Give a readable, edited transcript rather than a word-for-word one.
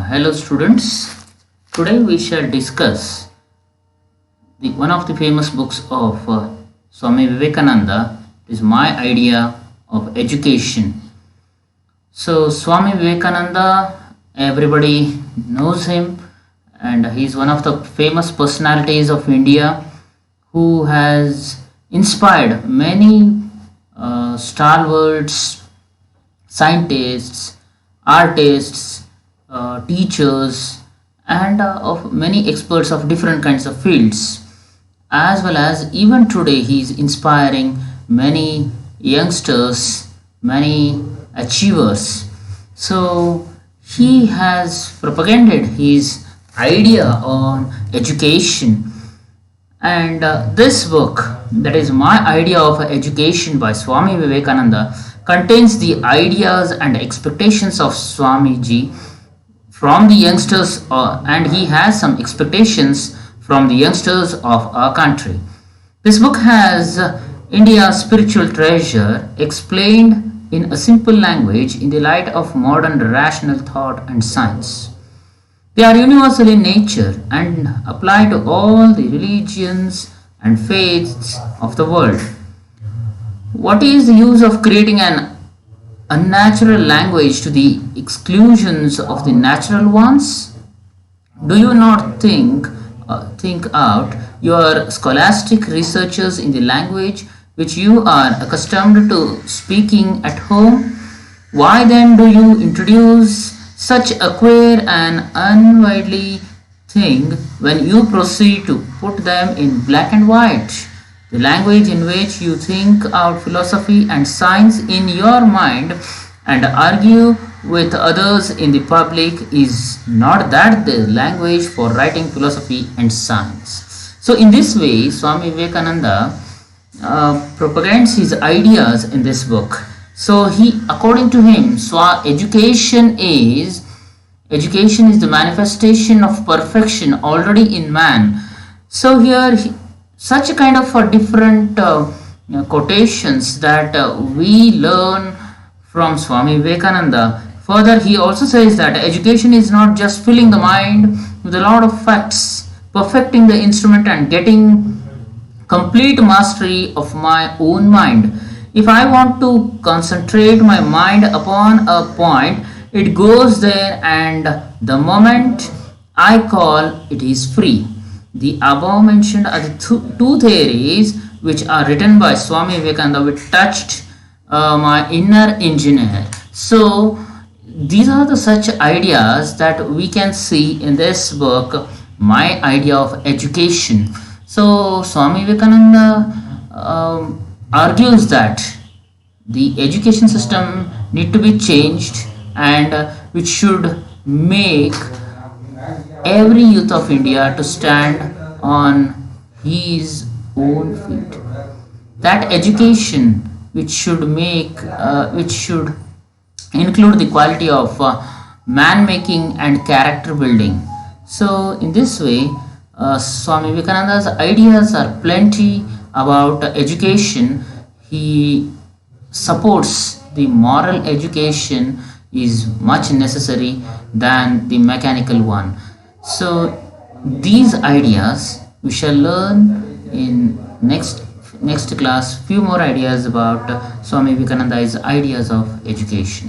Hello students. Today we shall discuss one of the famous books of Swami Vivekananda. It is My Idea of Education. So Swami Vivekananda, everybody knows him, and he is one of the famous personalities of India who has inspired many stalwarts, scientists, artists, teachers, and of many experts of different kinds of fields. As well as even today, he is inspiring many youngsters, many achievers. So he has propagated his idea on education, and this book, that is My Idea of Education by Swami Vivekananda, contains the ideas and expectations of Swamiji from the youngsters, and he has some expectations from the youngsters of our country. This book has India's spiritual treasure explained in a simple language in the light of modern rational thought and science. They are universal in nature and apply to all the religions and faiths of the world. What is the use of creating an unnatural language to the exclusions of the natural ones? Do you not think out your scholastic researches in the language which you are accustomed to speaking at home? Why then do you introduce such a queer and unwieldy thing when you proceed to put them in black and white? The language in which you think out philosophy and science in your mind and argue with others in the public, is not that the language for writing philosophy and science? So in this way, Swami Vivekananda propagates his ideas in this book. So according to him, education is the manifestation of perfection already in man. So here such a kind of different quotations that we learn from Swami Vivekananda. Further, he also says that education is not just filling the mind with a lot of facts, perfecting the instrument and getting complete mastery of my own mind. If I want to concentrate my mind upon a point, it goes there, and the moment I call, it is free. The above mentioned are the two theories which are written by Swami Vivekananda, which touched my inner engineer. So these are the such ideas that we can see in this book, My Idea of Education. So Swami Vivekananda argues that the education system need to be changed, and which should make every youth of India to stand on his own feet. That education which should include the quality of man making and character building. So in this way, Swami Vivekananda's ideas are plenty about education. He supports the moral education is much necessary than the mechanical one. So these ideas we shall learn in next class. Few more ideas about Swami Vivekananda's ideas of education.